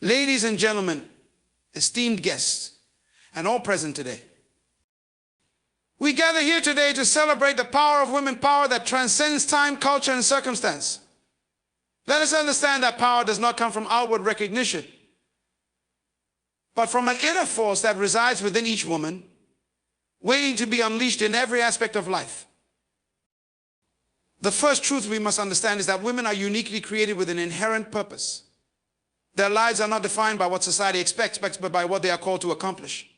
Ladies and gentlemen, esteemed guests, and all present today, we gather here today to celebrate the power of women, power that transcends time, culture, and circumstance. Let us understand that power does not come from outward recognition, but from an inner force that resides within each woman, waiting to be unleashed in every aspect of life. The first truth we must understand is that women are uniquely created with an inherent purpose. Their lives are not defined by what society expects, but by what they are called to accomplish.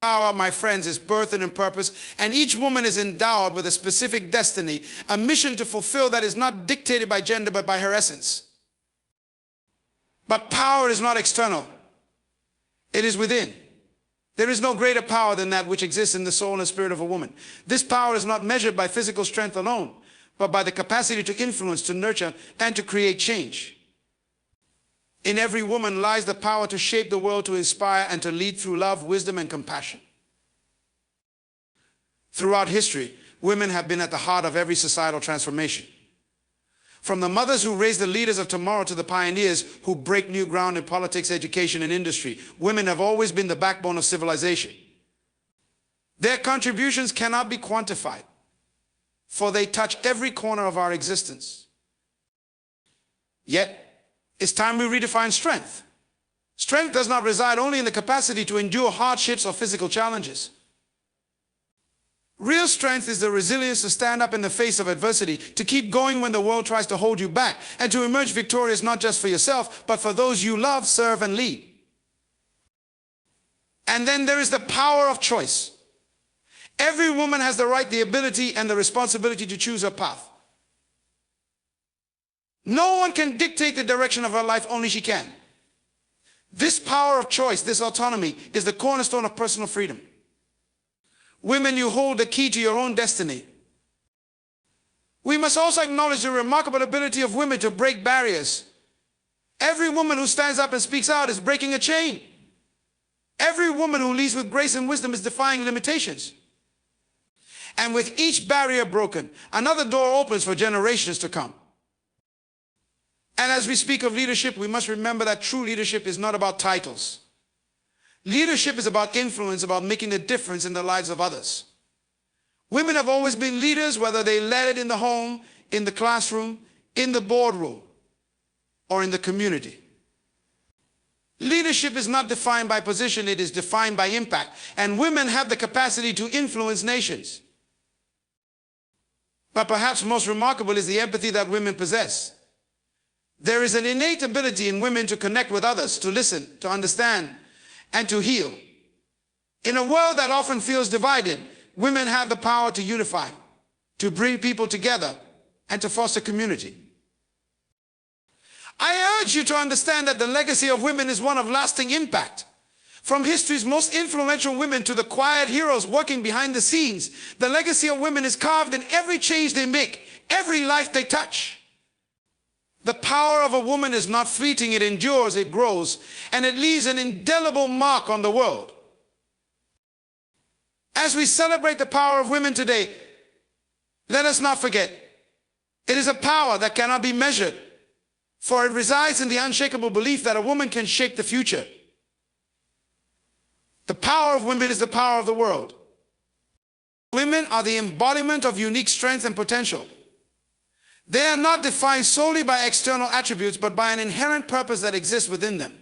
Power, my friends, is birthed in purpose, and each woman is endowed with a specific destiny, a mission to fulfill that is not dictated by gender, but by her essence. But power is not external. It is within. There is no greater power than that which exists in the soul and spirit of a woman. This power is not measured by physical strength alone, but by the capacity to influence, to nurture, and to create change. In every woman lies the power to shape the world, to inspire, and to lead through love, wisdom, and compassion. Throughout history, women have been at the heart of every societal transformation. From the mothers who raise the leaders of tomorrow to the pioneers who break new ground in politics, education, and industry, women have always been the backbone of civilization. Their contributions cannot be quantified, for they touch every corner of our existence. Yet, it's time we redefine strength. Strength does not reside only in the capacity to endure hardships or physical challenges. Real strength is the resilience to stand up in the face of adversity, to keep going when the world tries to hold you back, and to emerge victorious not just for yourself, but for those you love, serve, and lead. And then there is the power of choice. Every woman has the right, the ability, and the responsibility to choose her path. No one can dictate the direction of her life, only she can. This power of choice, this autonomy, is the cornerstone of personal freedom. Women, you hold the key to your own destiny. We must also acknowledge the remarkable ability of women to break barriers. Every woman who stands up and speaks out is breaking a chain. Every woman who leads with grace and wisdom is defying limitations. And with each barrier broken, another door opens for generations to come. And as we speak of leadership, we must remember that true leadership is not about titles. Leadership is about influence, about making a difference in the lives of others. Women have always been leaders, whether they led it in the home, in the classroom, in the boardroom, or in the community. Leadership is not defined by position, it is defined by impact. And women have the capacity to influence nations. But perhaps most remarkable is the empathy that women possess. There is an innate ability in women to connect with others, to listen, to understand, and to heal. In a world that often feels divided, women have the power to unify, to bring people together, and to foster community. I urge you to understand that the legacy of women is one of lasting impact. From history's most influential women to the quiet heroes working behind the scenes, the legacy of women is carved in every change they make, every life they touch. The power of a woman is not fleeting, it endures, it grows, and it leaves an indelible mark on the world. As we celebrate the power of women today, let us not forget, it is a power that cannot be measured, for it resides in the unshakable belief that a woman can shape the future. The power of women is the power of the world. Women are the embodiment of unique strength and potential. They are not defined solely by external attributes, but by an inherent purpose that exists within them.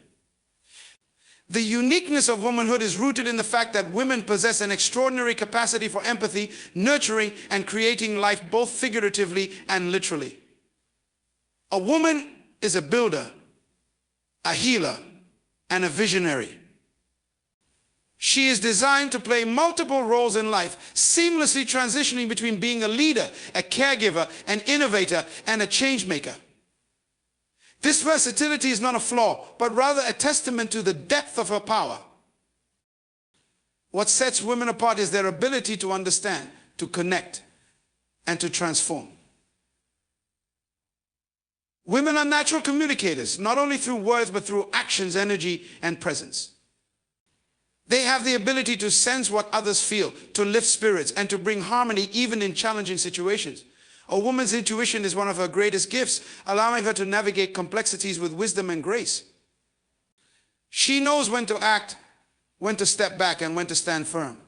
The uniqueness of womanhood is rooted in the fact that women possess an extraordinary capacity for empathy, nurturing, and creating life both figuratively and literally. A woman is a builder, a healer, and a visionary. She is designed to play multiple roles in life, seamlessly transitioning between being a leader, a caregiver, an innovator, and a change maker. This versatility is not a flaw, but rather a testament to the depth of her power. What sets women apart is their ability to understand, to connect, and to transform. Women are natural communicators, not only through words, but through actions, energy, and presence. They have the ability to sense what others feel, to lift spirits, and to bring harmony even in challenging situations. A woman's intuition is one of her greatest gifts, allowing her to navigate complexities with wisdom and grace. She knows when to act, when to step back, and when to stand firm.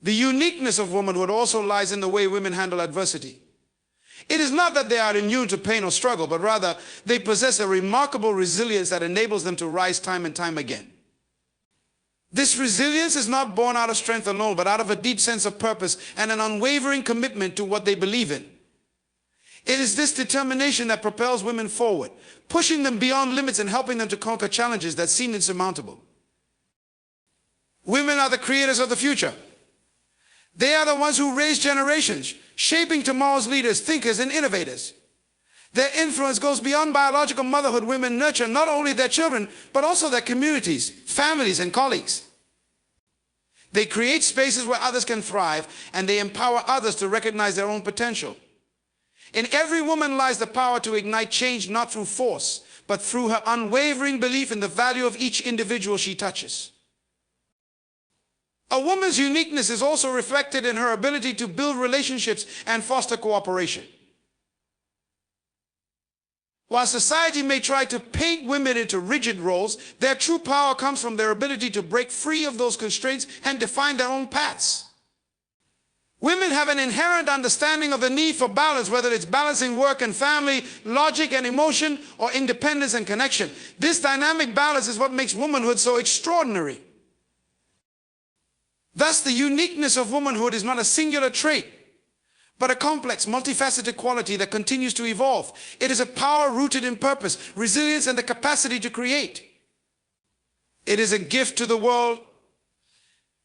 The uniqueness of womanhood also lies in the way women handle adversity. It is not that they are immune to pain or struggle, but rather they possess a remarkable resilience that enables them to rise time and time again. This resilience is not born out of strength alone, but out of a deep sense of purpose and an unwavering commitment to what they believe in. It is this determination that propels women forward, pushing them beyond limits and helping them to conquer challenges that seem insurmountable. Women are the creators of the future. They are the ones who raise generations, shaping tomorrow's leaders, thinkers, and innovators. Their influence goes beyond biological motherhood. Women nurture not only their children, but also their communities, families, and colleagues. They create spaces where others can thrive, and they empower others to recognize their own potential. In every woman lies the power to ignite change, not through force, but through her unwavering belief in the value of each individual she touches. A woman's uniqueness is also reflected in her ability to build relationships and foster cooperation. While society may try to paint women into rigid roles, their true power comes from their ability to break free of those constraints and define their own paths. Women have an inherent understanding of the need for balance, whether it's balancing work and family, logic and emotion, or independence and connection. This dynamic balance is what makes womanhood so extraordinary. Thus, the uniqueness of womanhood is not a singular trait, but a complex, multifaceted quality that continues to evolve. It is a power rooted in purpose, resilience, and the capacity to create. It is a gift to the world.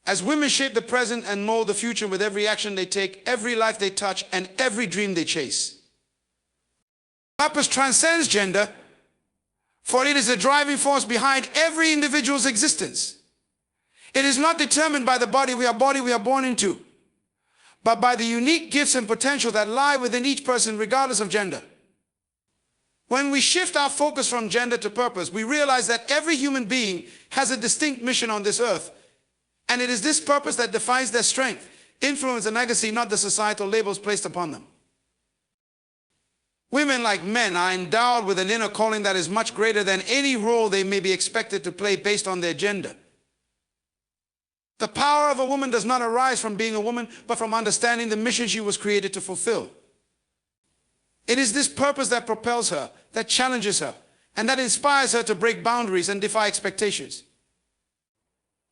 As women shape the present and mold the future with every action they take, every life they touch, and every dream they chase. Purpose transcends gender, for it is the driving force behind every individual's existence. It is not determined by the body we are born into, but by the unique gifts and potential that lie within each person regardless of gender. When we shift our focus from gender to purpose, we realize that every human being has a distinct mission on this earth, and it is this purpose that defines their strength, influence, and legacy, not the societal labels placed upon them. Women, like men, are endowed with an inner calling that is much greater than any role they may be expected to play based on their gender. The power of a woman does not arise from being a woman, but from understanding the mission she was created to fulfill. It is this purpose that propels her, that challenges her, and that inspires her to break boundaries and defy expectations.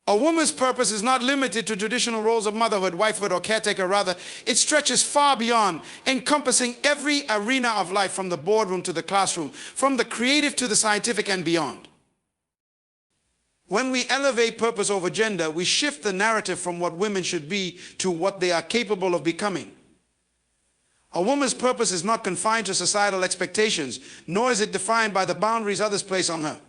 A woman's purpose is not limited to traditional roles of motherhood, wifehood, or caretaker. Rather, it stretches far beyond, encompassing every arena of life, from the boardroom to the classroom, from the creative to the scientific and beyond. When we elevate purpose over gender, we shift the narrative from what women should be to what they are capable of becoming. A woman's purpose is not confined to societal expectations, nor is it defined by the boundaries others place on her.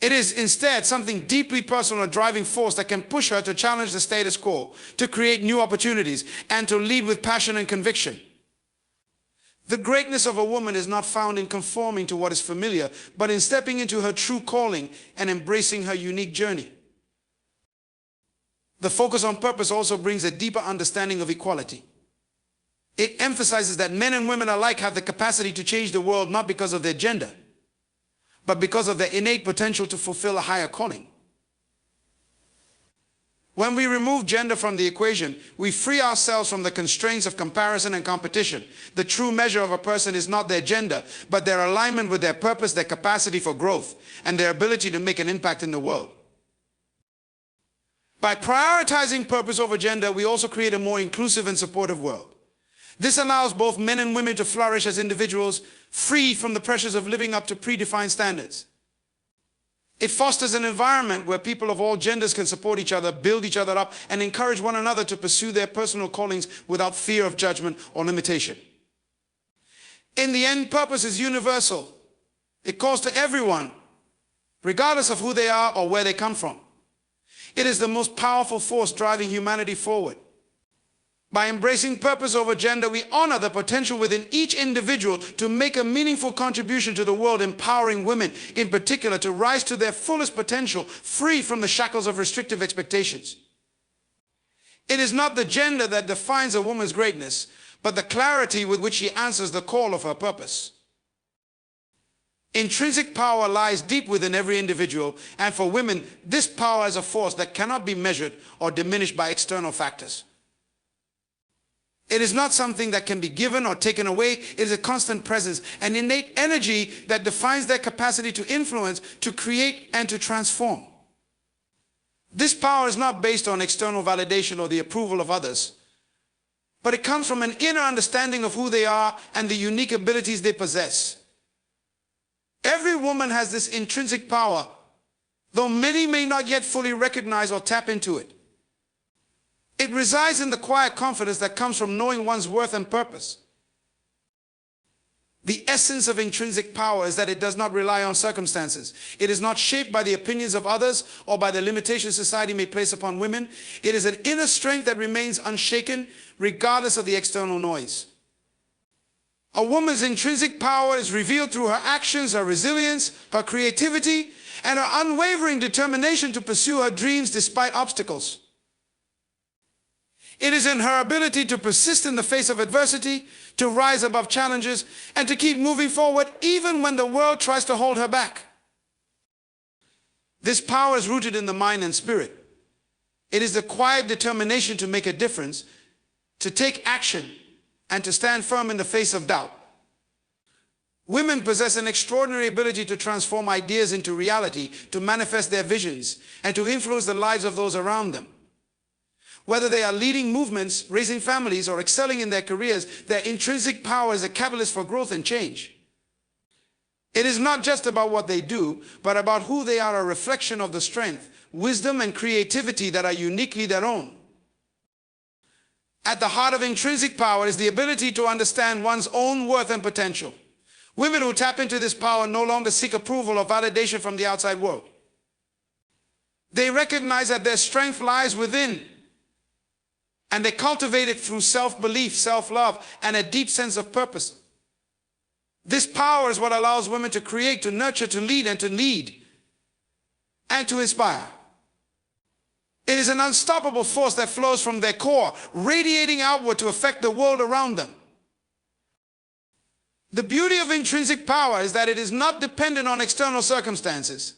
It is instead something deeply personal, a driving force that can push her to challenge the status quo, to create new opportunities, and to lead with passion and conviction. The greatness of a woman is not found in conforming to what is familiar, but in stepping into her true calling and embracing her unique journey. The focus on purpose also brings a deeper understanding of equality. It emphasizes that men and women alike have the capacity to change the world, not because of their gender, but because of their innate potential to fulfill a higher calling. When we remove gender from the equation, we free ourselves from the constraints of comparison and competition. The true measure of a person is not their gender, but their alignment with their purpose, their capacity for growth, and their ability to make an impact in the world. By prioritizing purpose over gender, we also create a more inclusive and supportive world. This allows both men and women to flourish as individuals, free from the pressures of living up to predefined standards. It fosters an environment where people of all genders can support each other, build each other up, and encourage one another to pursue their personal callings without fear of judgment or limitation. In the end, purpose is universal. It calls to everyone, regardless of who they are or where they come from. It is the most powerful force driving humanity forward. By embracing purpose over gender, we honor the potential within each individual to make a meaningful contribution to the world, empowering women in particular to rise to their fullest potential, free from the shackles of restrictive expectations. It is not the gender that defines a woman's greatness, but the clarity with which she answers the call of her purpose. Intrinsic power lies deep within every individual, and for women, this power is a force that cannot be measured or diminished by external factors. It is not something that can be given or taken away. It is a constant presence, an innate energy that defines their capacity to influence, to create, and to transform. This power is not based on external validation or the approval of others, but it comes from an inner understanding of who they are and the unique abilities they possess. Every woman has this intrinsic power, though many may not yet fully recognize or tap into it. It resides in the quiet confidence that comes from knowing one's worth and purpose. The essence of intrinsic power is that it does not rely on circumstances. It is not shaped by the opinions of others or by the limitations society may place upon women. It is an inner strength that remains unshaken regardless of the external noise. A woman's intrinsic power is revealed through her actions, her resilience, her creativity, and her unwavering determination to pursue her dreams despite obstacles. It is in her ability to persist in the face of adversity, to rise above challenges, and to keep moving forward even when the world tries to hold her back. This power is rooted in the mind and spirit. It is the quiet determination to make a difference, to take action, and to stand firm in the face of doubt. Women possess an extraordinary ability to transform ideas into reality, to manifest their visions, and to influence the lives of those around them. Whether they are leading movements, raising families, or excelling in their careers, their intrinsic power is a catalyst for growth and change. It is not just about what they do, but about who they are, a reflection of the strength, wisdom, and creativity that are uniquely their own. At the heart of intrinsic power is the ability to understand one's own worth and potential. Women who tap into this power no longer seek approval or validation from the outside world. They recognize that their strength lies within, and they cultivate it through self-belief, self-love, and a deep sense of purpose. This power is what allows women to create, to nurture, to lead, and to inspire. It is an unstoppable force that flows from their core, radiating outward to affect the world around them. The beauty of intrinsic power is that it is not dependent on external circumstances.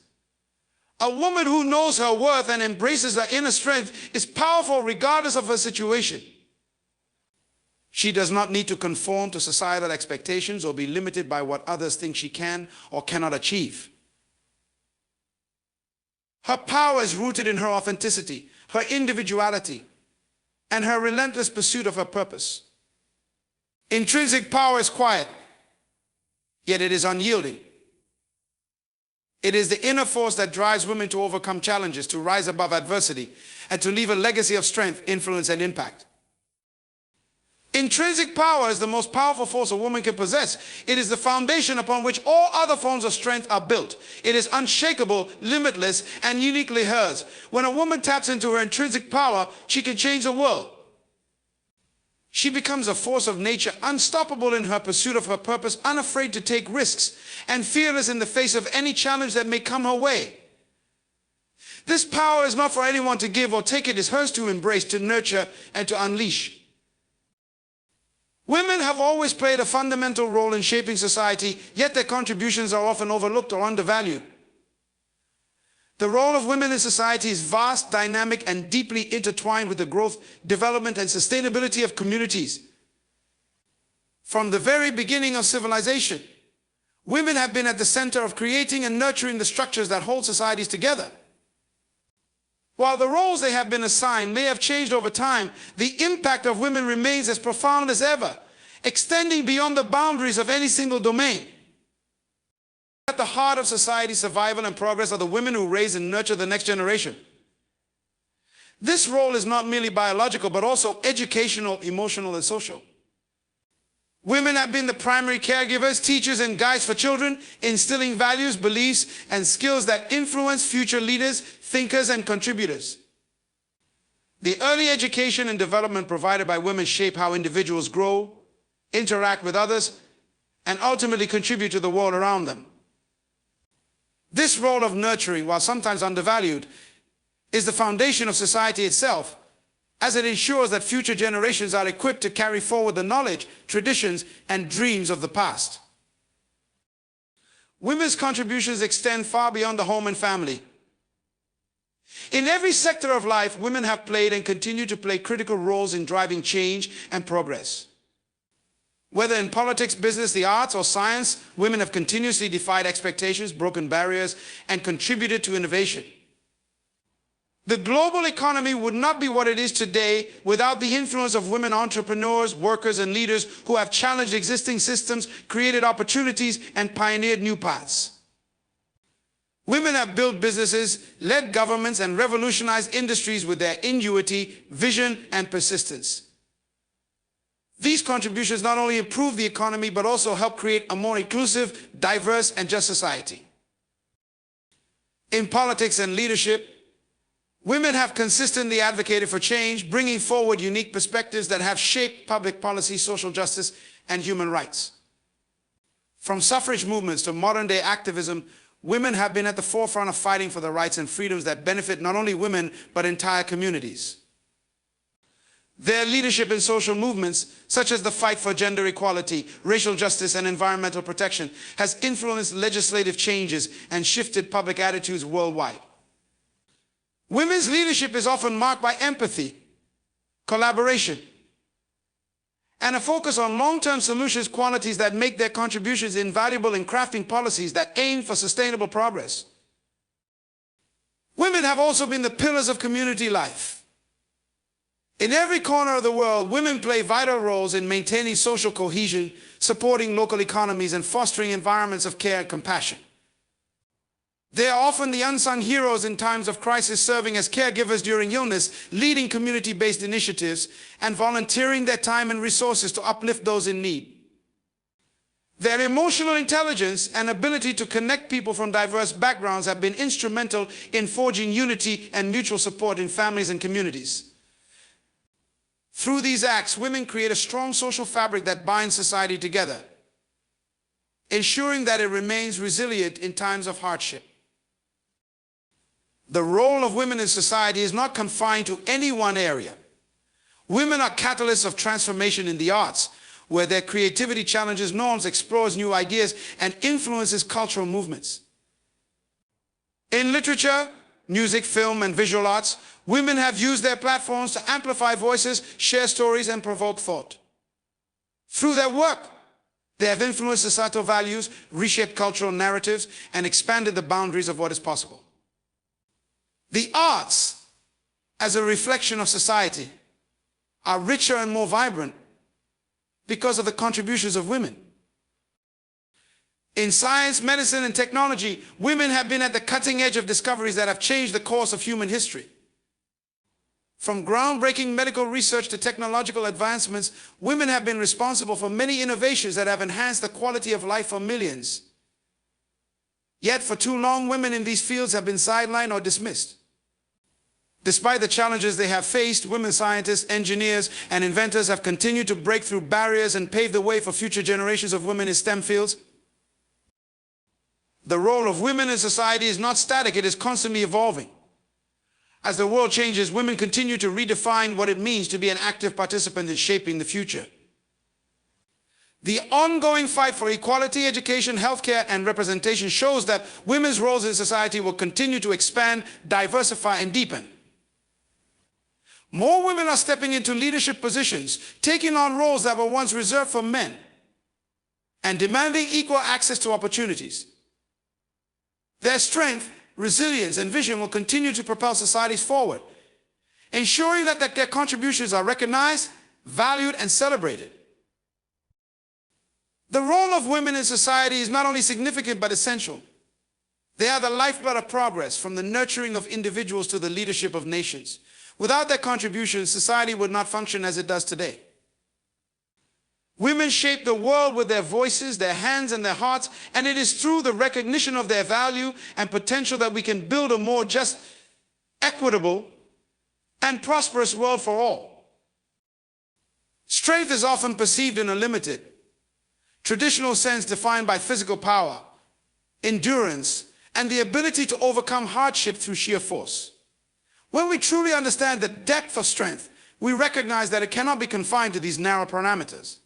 A woman who knows her worth and embraces her inner strength is powerful regardless of her situation. She does not need to conform to societal expectations or be limited by what others think she can or cannot achieve. Her power is rooted in her authenticity, her individuality, and her relentless pursuit of her purpose. Intrinsic power is quiet, yet it is unyielding. It is the inner force that drives women to overcome challenges, to rise above adversity, and to leave a legacy of strength, influence, and impact. Intrinsic power is the most powerful force a woman can possess. It is the foundation upon which all other forms of strength are built. It is unshakable, limitless, and uniquely hers. When a woman taps into her intrinsic power, she can change the world. She becomes a force of nature, unstoppable in her pursuit of her purpose, unafraid to take risks, and fearless in the face of any challenge that may come her way. This power is not for anyone to give or take. It is hers to embrace, to nurture, and to unleash. Women have always played a fundamental role in shaping society, yet their contributions are often overlooked or undervalued. The role of women in society is vast, dynamic, and deeply intertwined with the growth, development, and sustainability of communities. From the very beginning of civilization, women have been at the center of creating and nurturing the structures that hold societies together. While the roles they have been assigned may have changed over time, the impact of women remains as profound as ever, extending beyond the boundaries of any single domain. At the heart of society's survival and progress are the women who raise and nurture the next generation. This role is not merely biological, but also educational, emotional, and social. Women have been the primary caregivers, teachers, and guides for children, instilling values, beliefs, and skills that influence future leaders, thinkers, and contributors. The early education and development provided by women shape how individuals grow, interact with others, and ultimately contribute to the world around them. This role of nurturing, while sometimes undervalued, is the foundation of society itself, as it ensures that future generations are equipped to carry forward the knowledge, traditions, and dreams of the past. Women's contributions extend far beyond the home and family. In every sector of life, women have played and continue to play critical roles in driving change and progress. Whether in politics, business, the arts, or science, women have continuously defied expectations, broken barriers, and contributed to innovation. The global economy would not be what it is today without the influence of women entrepreneurs, workers, and leaders who have challenged existing systems, created opportunities, and pioneered new paths. Women have built businesses, led governments, and revolutionized industries with their ingenuity, vision, and persistence. These contributions not only improve the economy, but also help create a more inclusive, diverse, and just society. In politics and leadership, women have consistently advocated for change, bringing forward unique perspectives that have shaped public policy, social justice, and human rights. From suffrage movements to modern-day activism, women have been at the forefront of fighting for the rights and freedoms that benefit not only women, but entire communities. Their leadership in social movements, such as the fight for gender equality, racial justice, and environmental protection, has influenced legislative changes and shifted public attitudes worldwide. Women's leadership is often marked by empathy, collaboration, and a focus on long-term solutions, qualities that make their contributions invaluable in crafting policies that aim for sustainable progress. Women have also been the pillars of community life. In every corner of the world, women play vital roles in maintaining social cohesion, supporting local economies, and fostering environments of care and compassion. They are often the unsung heroes in times of crisis, serving as caregivers during illness, leading community-based initiatives, and volunteering their time and resources to uplift those in need. Their emotional intelligence and ability to connect people from diverse backgrounds have been instrumental in forging unity and mutual support in families and communities. Through these acts, women create a strong social fabric that binds society together, ensuring that it remains resilient in times of hardship. The role of women in society is not confined to any one area. Women are catalysts of transformation in the arts, where their creativity challenges norms, explores new ideas, and influences cultural movements. In literature, music, film, and visual arts, women have used their platforms to amplify voices, share stories, and provoke thought. Through their work, they have influenced societal values, reshaped cultural narratives, and expanded the boundaries of what is possible. The arts, as a reflection of society, are richer and more vibrant because of the contributions of women. In science, medicine, and technology, women have been at the cutting edge of discoveries that have changed the course of human history. From groundbreaking medical research to technological advancements, women have been responsible for many innovations that have enhanced the quality of life for millions. Yet, for too long, women in these fields have been sidelined or dismissed. Despite the challenges they have faced, women scientists, engineers, and inventors have continued to break through barriers and pave the way for future generations of women in STEM fields. The role of women in society is not static, it is constantly evolving. As the world changes, women continue to redefine what it means to be an active participant in shaping the future. The ongoing fight for equality, education, healthcare, and representation shows that women's roles in society will continue to expand, diversify, and deepen. More women are stepping into leadership positions, taking on roles that were once reserved for men, and demanding equal access to opportunities. Their strength, resilience, and vision will continue to propel societies forward, ensuring that their contributions are recognized, valued, and celebrated. The role of women in society is not only significant but essential. They are the lifeblood of progress, from the nurturing of individuals to the leadership of nations. Without their contributions, society would not function as it does today. Women shape the world with their voices, their hands, and their hearts, and it is through the recognition of their value and potential that we can build a more just, equitable, and prosperous world for all. Strength is often perceived in a limited, traditional sense defined by physical power, endurance, and the ability to overcome hardship through sheer force. When we truly understand the depth of strength, we recognize that it cannot be confined to these narrow parameters.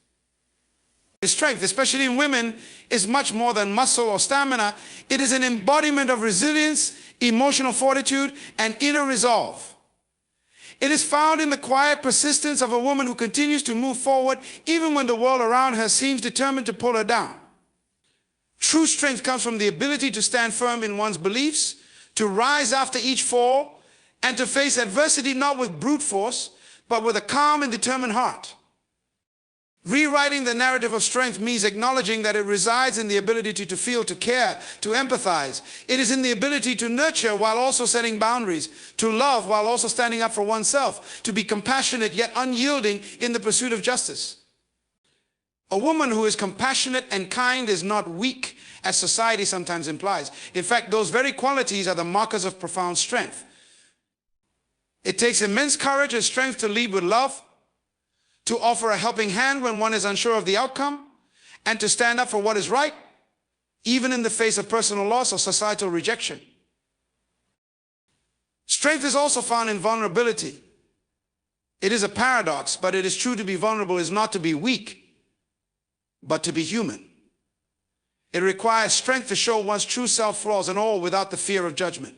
Strength, especially in women, is much more than muscle or stamina. It is an embodiment of resilience, emotional fortitude, and inner resolve. It is found in the quiet persistence of a woman who continues to move forward even when the world around her seems determined to pull her down. True strength comes from the ability to stand firm in one's beliefs, to rise after each fall, and to face adversity not with brute force, but with a calm and determined heart. Rewriting the narrative of strength means acknowledging that it resides in the ability to feel, to care, to empathize. It is in the ability to nurture while also setting boundaries, to love while also standing up for oneself, to be compassionate yet unyielding in the pursuit of justice. A woman who is compassionate and kind is not weak, as society sometimes implies. In fact, those very qualities are the markers of profound strength. It takes immense courage and strength to lead with love, to offer a helping hand when one is unsure of the outcome, and to stand up for what is right, even in the face of personal loss or societal rejection. Strength is also found in vulnerability. It is a paradox, but it is true. To be vulnerable is not to be weak, but to be human. It requires strength to show one's true self, flaws and all, without the fear of judgment.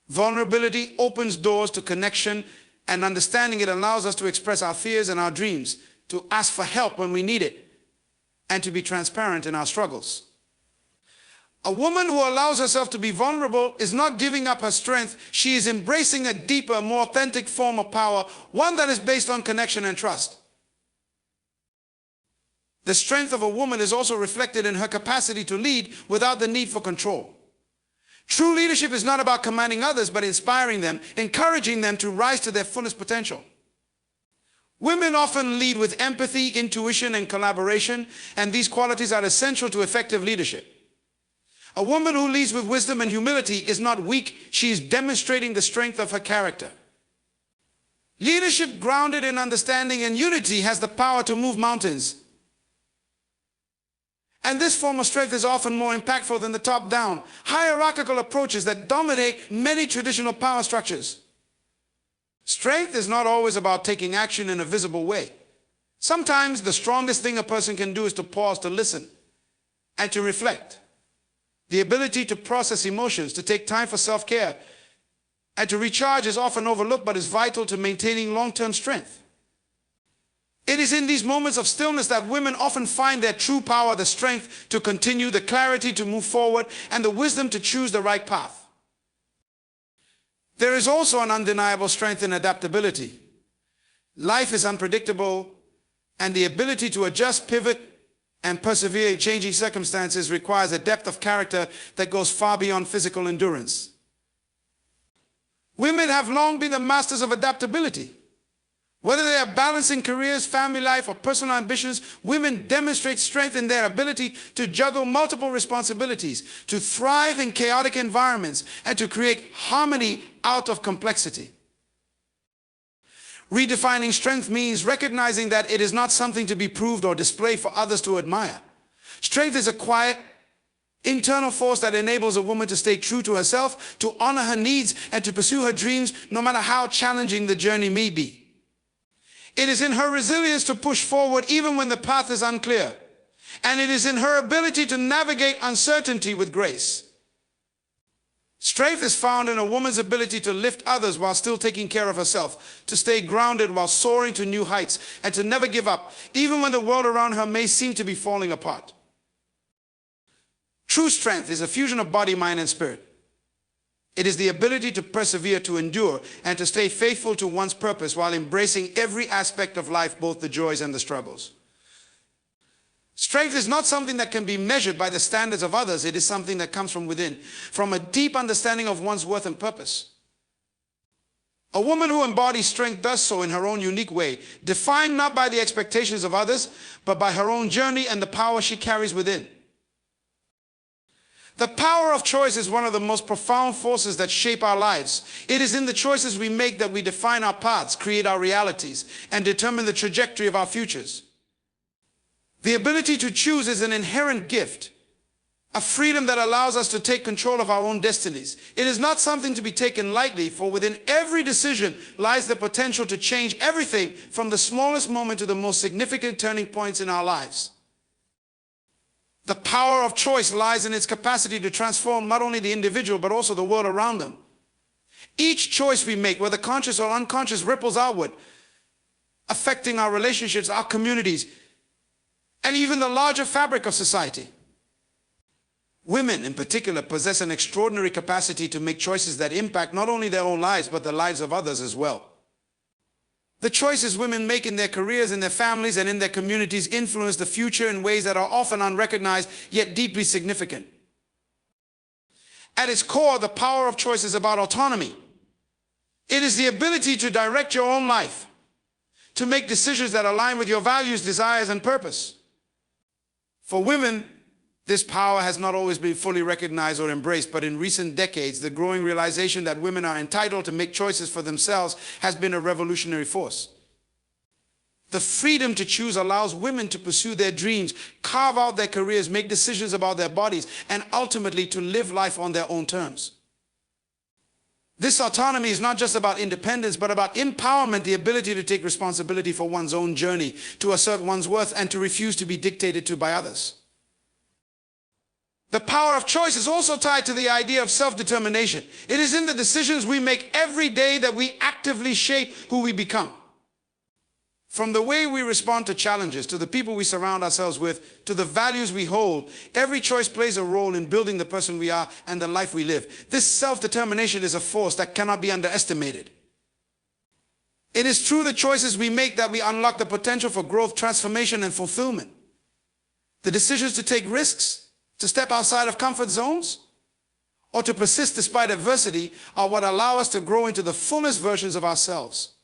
Vulnerability opens doors to connection and understanding. It allows us to express our fears and our dreams, to ask for help when we need it, and to be transparent in our struggles. A woman who allows herself to be vulnerable is not giving up her strength. She is embracing a deeper, more authentic form of power, one that is based on connection and trust. The strength of a woman is also reflected in her capacity to lead without the need for control. True leadership is not about commanding others, but inspiring them, encouraging them to rise to their fullest potential. Women often lead with empathy, intuition, and collaboration, and these qualities are essential to effective leadership. A woman who leads with wisdom and humility is not weak. She is demonstrating the strength of her character. Leadership grounded in understanding and unity has the power to move mountains. And this form of strength is often more impactful than the top-down, hierarchical approaches that dominate many traditional power structures. Strength is not always about taking action in a visible way. Sometimes the strongest thing a person can do is to pause, to listen, and to reflect. The ability to process emotions, to take time for self-care, and to recharge is often overlooked, but is vital to maintaining long-term strength. It is in these moments of stillness that women often find their true power, the strength to continue, the clarity to move forward, and the wisdom to choose the right path. There is also an undeniable strength in adaptability. Life is unpredictable, and the ability to adjust, pivot, and persevere in changing circumstances requires a depth of character that goes far beyond physical endurance. Women have long been the masters of adaptability. Whether they are balancing careers, family life, or personal ambitions, women demonstrate strength in their ability to juggle multiple responsibilities, to thrive in chaotic environments, and to create harmony out of complexity. Redefining strength means recognizing that it is not something to be proved or displayed for others to admire. Strength is a quiet, internal force that enables a woman to stay true to herself, to honor her needs, and to pursue her dreams no matter how challenging the journey may be. It is in her resilience to push forward even when the path is unclear. And it is in her ability to navigate uncertainty with grace. Strength is found in a woman's ability to lift others while still taking care of herself, to stay grounded while soaring to new heights, and to never give up, even when the world around her may seem to be falling apart. True strength is a fusion of body, mind, and spirit. It is the ability to persevere, to endure, and to stay faithful to one's purpose while embracing every aspect of life, both the joys and the struggles. Strength is not something that can be measured by the standards of others. It is something that comes from within, from a deep understanding of one's worth and purpose. A woman who embodies strength does so in her own unique way, defined not by the expectations of others, but by her own journey and the power she carries within. The power of choice is one of the most profound forces that shape our lives. It is in the choices we make that we define our paths, create our realities, and determine the trajectory of our futures. The ability to choose is an inherent gift, a freedom that allows us to take control of our own destinies. It is not something to be taken lightly, for within every decision lies the potential to change everything from the smallest moment to the most significant turning points in our lives. The power of choice lies in its capacity to transform not only the individual, but also the world around them. Each choice we make, whether conscious or unconscious, ripples outward, affecting our relationships, our communities, and even the larger fabric of society. Women, in particular, possess an extraordinary capacity to make choices that impact not only their own lives, but the lives of others as well. The choices women make in their careers, in their families, and in their communities influence the future in ways that are often unrecognized, yet deeply significant. At its core, the power of choice is about autonomy. It is the ability to direct your own life, to make decisions that align with your values, desires, and purpose. For women, this power has not always been fully recognized or embraced, but in recent decades, the growing realization that women are entitled to make choices for themselves has been a revolutionary force. The freedom to choose allows women to pursue their dreams, carve out their careers, make decisions about their bodies, and ultimately to live life on their own terms. This autonomy is not just about independence, but about empowerment, the ability to take responsibility for one's own journey, to assert one's worth, and to refuse to be dictated to by others. The power of choice is also tied to the idea of self-determination. It is in the decisions we make every day that we actively shape who we become. From the way we respond to challenges, to the people we surround ourselves with, to the values we hold, every choice plays a role in building the person we are and the life we live. This self-determination is a force that cannot be underestimated. It is through the choices we make that we unlock the potential for growth, transformation, and fulfillment. The decisions to take risks, to step outside of comfort zones, or to persist despite adversity are what allow us to grow into the fullest versions of ourselves.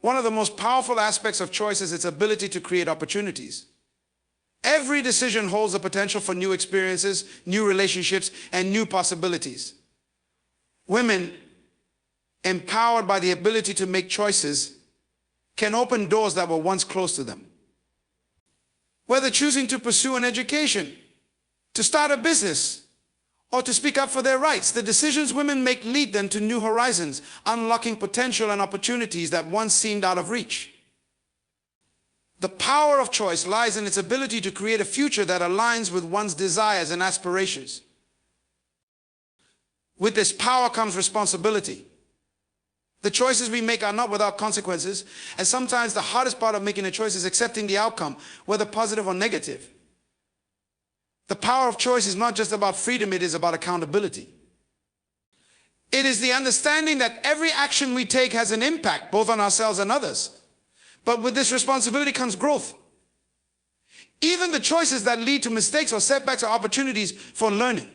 One of the most powerful aspects of choice is its ability to create opportunities. Every decision holds the potential for new experiences, new relationships, and new possibilities. Women, empowered by the ability to make choices, can open doors that were once closed to them. Whether choosing to pursue an education, to start a business, or to speak up for their rights, the decisions women make lead them to new horizons, unlocking potential and opportunities that once seemed out of reach. The power of choice lies in its ability to create a future that aligns with one's desires and aspirations. With this power comes responsibility. The choices we make are not without consequences, and sometimes the hardest part of making a choice is accepting the outcome, whether positive or negative. The power of choice is not just about freedom, it is about accountability. It is the understanding that every action we take has an impact, both on ourselves and others. But with this responsibility comes growth. Even the choices that lead to mistakes or setbacks are opportunities for learning.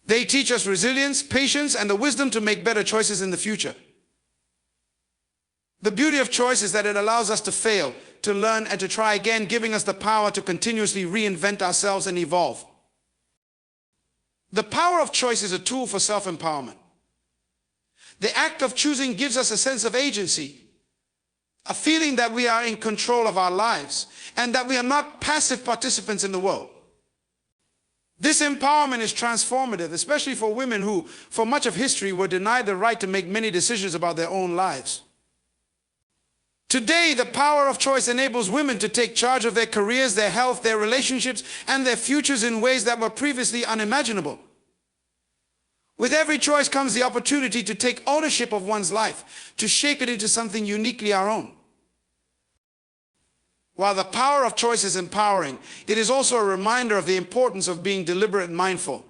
They teach us resilience, patience, and the wisdom to make better choices in the future. The beauty of choice is that it allows us to fail, to learn, and to try again, giving us the power to continuously reinvent ourselves and evolve. The power of choice is a tool for self-empowerment. The act of choosing gives us a sense of agency, a feeling that we are in control of our lives, and that we are not passive participants in the world. This empowerment is transformative, especially for women who, for much of history, were denied the right to make many decisions about their own lives. Today, the power of choice enables women to take charge of their careers, their health, their relationships, and their futures in ways that were previously unimaginable. With every choice comes the opportunity to take ownership of one's life, to shape it into something uniquely our own. While the power of choice is empowering, it is also a reminder of the importance of being deliberate and mindful.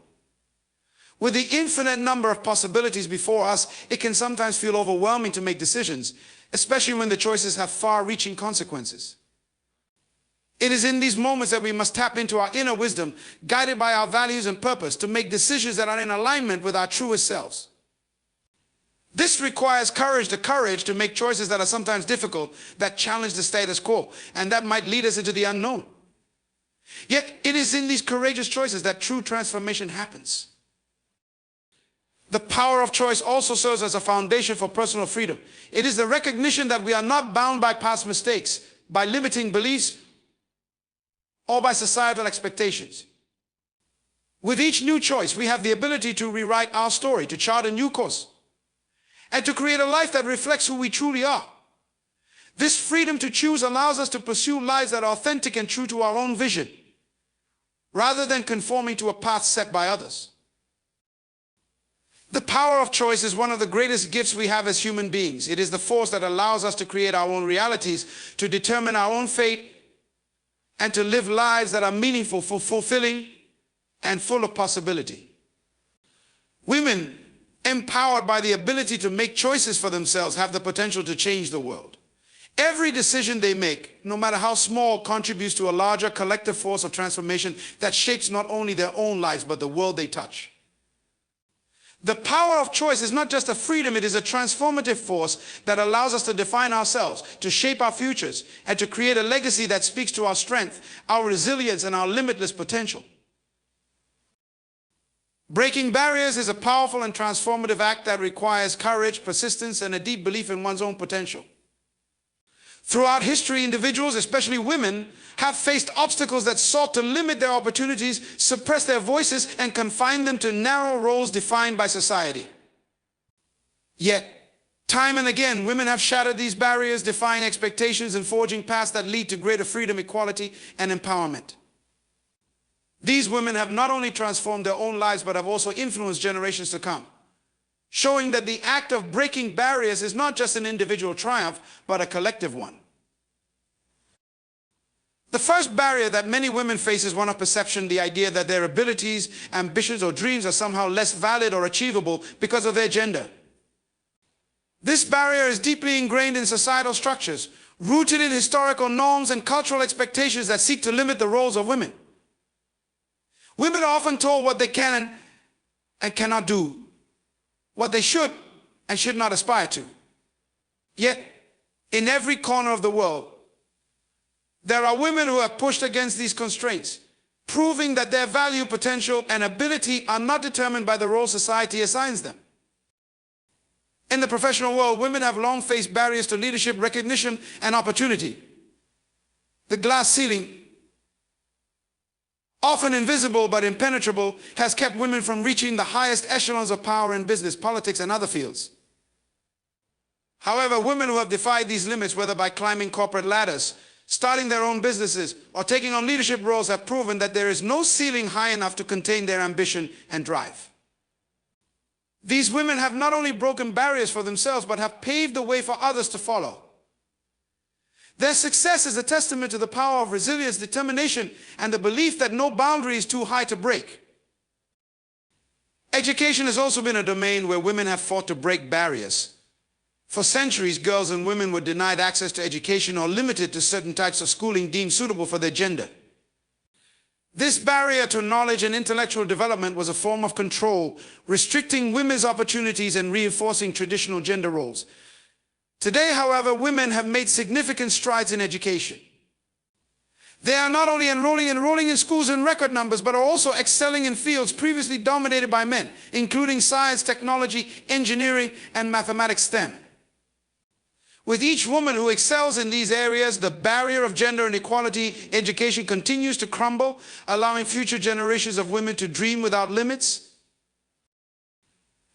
With the infinite number of possibilities before us, it can sometimes feel overwhelming to make decisions, especially when the choices have far-reaching consequences. It is in these moments that we must tap into our inner wisdom, guided by our values and purpose, to make decisions that are in alignment with our truest selves. This requires courage, the courage to make choices that are sometimes difficult, that challenge the status quo, and that might lead us into the unknown. Yet it is in these courageous choices that true transformation happens. The power of choice also serves as a foundation for personal freedom. It is the recognition that we are not bound by past mistakes, by limiting beliefs, or by societal expectations. With each new choice, we have the ability to rewrite our story, to chart a new course, and to create a life that reflects who we truly are. This freedom to choose allows us to pursue lives that are authentic and true to our own vision, rather than conforming to a path set by others. The power of choice is one of the greatest gifts we have as human beings. It is the force that allows us to create our own realities, to determine our own fate, and to live lives that are meaningful, fulfilling, and full of possibility. Women, empowered by the ability to make choices for themselves, have the potential to change the world. Every decision they make, no matter how small, contributes to a larger collective force of transformation that shapes not only their own lives, but the world they touch. The power of choice is not just a freedom, it is a transformative force that allows us to define ourselves, to shape our futures, and to create a legacy that speaks to our strength, our resilience, and our limitless potential. Breaking barriers is a powerful and transformative act that requires courage, persistence, and a deep belief in one's own potential. Throughout history, individuals, especially women, have faced obstacles that sought to limit their opportunities, suppress their voices, and confine them to narrow roles defined by society. Yet, time and again, women have shattered these barriers, defying expectations and forging paths that lead to greater freedom, equality, and empowerment. These women have not only transformed their own lives, but have also influenced generations to come, showing that the act of breaking barriers is not just an individual triumph, but a collective one. The first barrier that many women face is one of perception, the idea that their abilities, ambitions, or dreams are somehow less valid or achievable because of their gender. This barrier is deeply ingrained in societal structures, rooted in historical norms and cultural expectations that seek to limit the roles of women. Women are often told what they can and cannot do, what they should and should not aspire to. Yet, in every corner of the world, there are women who have pushed against these constraints, proving that their value, potential, and ability are not determined by the role society assigns them. In the professional world, women have long faced barriers to leadership, recognition, and opportunity. The glass ceiling, often invisible but impenetrable, has kept women from reaching the highest echelons of power in business, politics, and other fields. However, women who have defied these limits, whether by climbing corporate ladders, starting their own businesses, or taking on leadership roles, have proven that there is no ceiling high enough to contain their ambition and drive. These women have not only broken barriers for themselves, but have paved the way for others to follow. Their success is a testament to the power of resilience, determination, and the belief that no boundary is too high to break. Education has also been a domain where women have fought to break barriers. For centuries, girls and women were denied access to education or limited to certain types of schooling deemed suitable for their gender. This barrier to knowledge and intellectual development was a form of control, restricting women's opportunities and reinforcing traditional gender roles. Today, however, women have made significant strides in education. They are not only enrolling in schools in record numbers, but are also excelling in fields previously dominated by men, including science, technology, engineering, and mathematics STEM. With each woman who excels in these areas, the barrier of gender inequality in education continues to crumble, allowing future generations of women to dream without limits.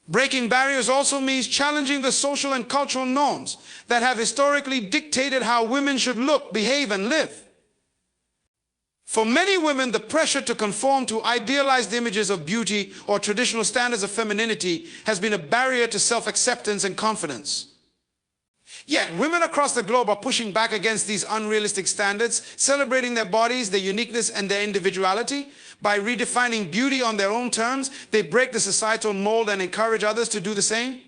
Breaking barriers also means challenging the social and cultural norms that have historically dictated how women should look, behave, and live. For many women, the pressure to conform to idealized images of beauty or traditional standards of femininity has been a barrier to self-acceptance and confidence. Yet, women across the globe are pushing back against these unrealistic standards, celebrating their bodies, their uniqueness, and their individuality. By redefining beauty on their own terms, they break the societal mold and encourage others to do the same.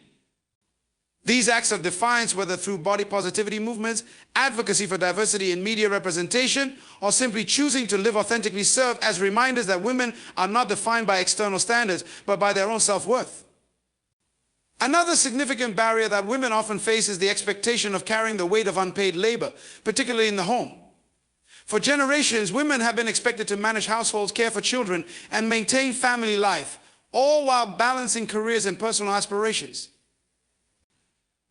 These acts of defiance, whether through body positivity movements, advocacy for diversity in media representation, or simply choosing to live authentically, serve as reminders that women are not defined by external standards, but by their own self-worth. Another significant barrier that women often face is the expectation of carrying the weight of unpaid labor, particularly in the home. For generations, women have been expected to manage households, care for children, and maintain family life, all while balancing careers and personal aspirations.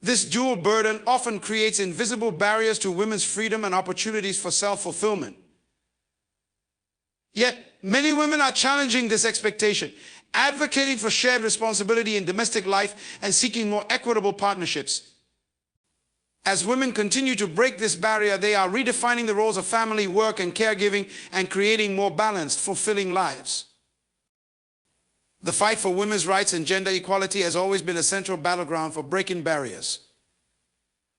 This dual burden often creates invisible barriers to women's freedom and opportunities for self-fulfillment. Yet, many women are challenging this expectation, advocating for shared responsibility in domestic life and seeking more equitable partnerships. As women continue to break this barrier, they are redefining the roles of family, work, and caregiving and creating more balanced, fulfilling lives. The fight for women's rights and gender equality has always been a central battleground for breaking barriers.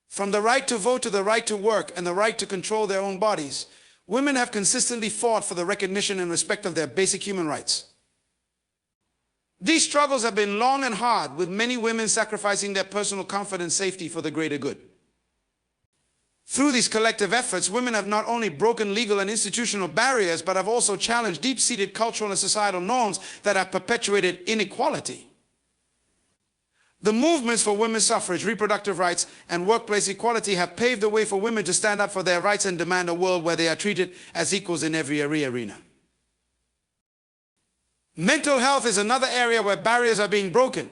From the right to vote to the right to work and the right to control their own bodies, women have consistently fought for the recognition and respect of their basic human rights. These struggles have been long and hard, with many women sacrificing their personal comfort and safety for the greater good. Through these collective efforts, women have not only broken legal and institutional barriers, but have also challenged deep-seated cultural and societal norms that have perpetuated inequality. The movements for women's suffrage, reproductive rights, and workplace equality have paved the way for women to stand up for their rights and demand a world where they are treated as equals in every arena. Mental health is another area where barriers are being broken.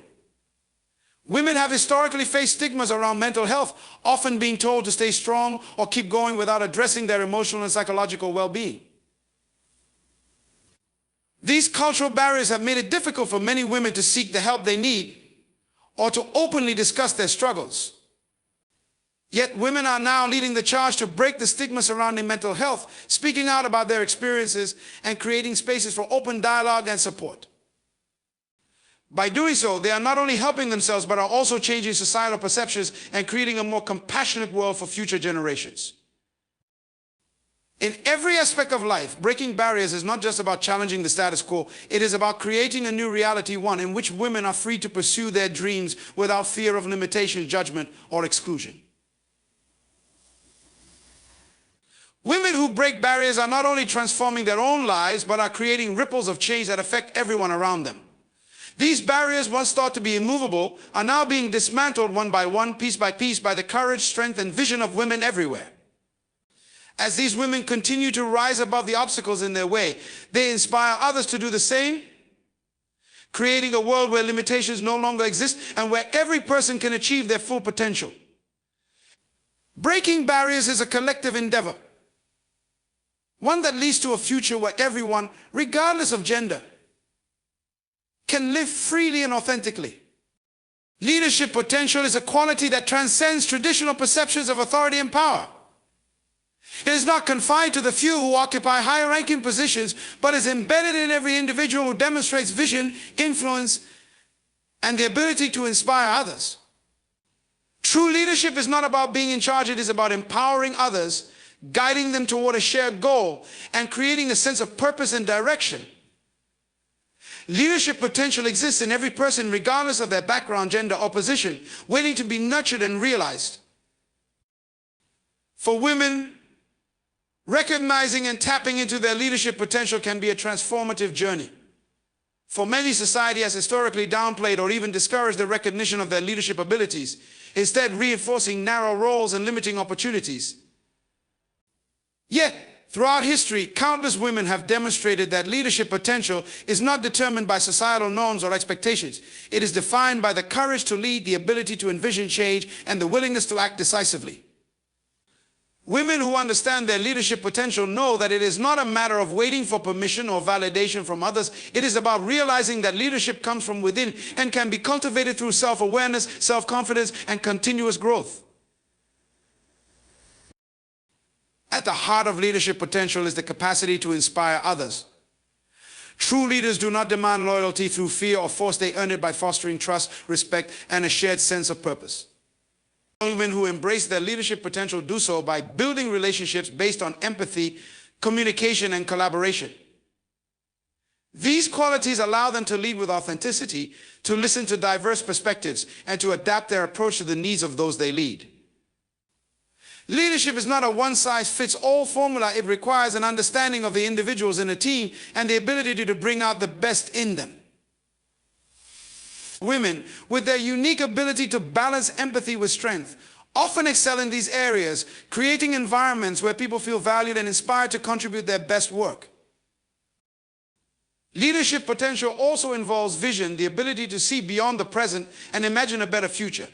Women have historically faced stigmas around mental health, often being told to stay strong or keep going without addressing their emotional and psychological well-being. These cultural barriers have made it difficult for many women to seek the help they need or to openly discuss their struggles. Yet women are now leading the charge to break the stigma surrounding mental health, speaking out about their experiences and creating spaces for open dialogue and support. By doing so, they are not only helping themselves, but are also changing societal perceptions and creating a more compassionate world for future generations. In every aspect of life, breaking barriers is not just about challenging the status quo. It is about creating a new reality, one in which women are free to pursue their dreams without fear of limitation, judgment, or exclusion. Women who break barriers are not only transforming their own lives, but are creating ripples of change that affect everyone around them. These barriers, once thought to be immovable, are now being dismantled one by one, piece by piece, by the courage, strength, and vision of women everywhere. As these women continue to rise above the obstacles in their way, they inspire others to do the same, creating a world where limitations no longer exist and where every person can achieve their full potential. Breaking barriers is a collective endeavor, one that leads to a future where everyone, regardless of gender, can live freely and authentically. Leadership potential is a quality that transcends traditional perceptions of authority and power. It is not confined to the few who occupy higher-ranking positions, but is embedded in every individual who demonstrates vision, influence, and the ability to inspire others. True leadership is not about being in charge, it is about empowering others, guiding them toward a shared goal, and creating a sense of purpose and direction. Leadership potential exists in every person, regardless of their background, gender, or position, waiting to be nurtured and realized. For women, recognizing and tapping into their leadership potential can be a transformative journey. For many, society has historically downplayed or even discouraged the recognition of their leadership abilities, instead reinforcing narrow roles and limiting opportunities. Yet, throughout history, countless women have demonstrated that leadership potential is not determined by societal norms or expectations. It is defined by the courage to lead, the ability to envision change, and the willingness to act decisively. Women who understand their leadership potential know that it is not a matter of waiting for permission or validation from others. It is about realizing that leadership comes from within and can be cultivated through self-awareness, self-confidence, and continuous growth. At the heart of leadership potential is the capacity to inspire others. True leaders do not demand loyalty through fear or force. They earn it by fostering trust, respect, and a shared sense of purpose. Women who embrace their leadership potential do so by building relationships based on empathy, communication, and collaboration. These qualities allow them to lead with authenticity, to listen to diverse perspectives, and to adapt their approach to the needs of those they lead. Leadership is not a one-size-fits-all formula. It requires an understanding of the individuals in a team and the ability to bring out the best in them. Women, with their unique ability to balance empathy with strength, often excel in these areas, creating environments where people feel valued and inspired to contribute their best work. Leadership potential also involves vision, the ability to see beyond the present and imagine a better future.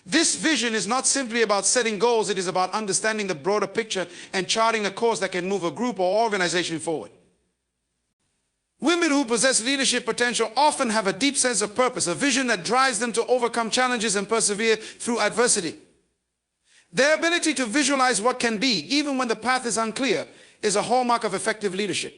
This vision is not simply about setting goals, it is about understanding the broader picture and charting a course that can move a group or organization forward. who possess leadership potential often have a deep sense of purpose, a vision that drives them to overcome challenges and persevere through adversity. Their ability to visualize what can be, even when the path is unclear, is a hallmark of effective leadership.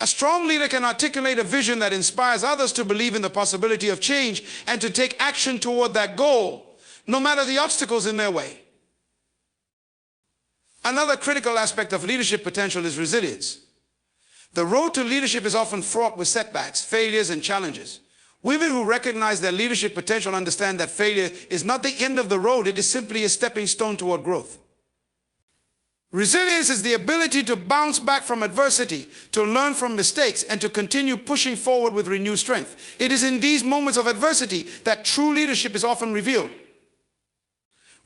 A strong leader can articulate a vision that inspires others to believe in the possibility of change and to take action toward that goal, no matter the obstacles in their way. Another critical aspect of leadership potential is resilience. The road to leadership is often fraught with setbacks, failures, and challenges. Women who recognize their leadership potential understand that failure is not the end of the road, it is simply a stepping stone toward growth. Resilience is the ability to bounce back from adversity, to learn from mistakes, and to continue pushing forward with renewed strength. It is in these moments of adversity that true leadership is often revealed.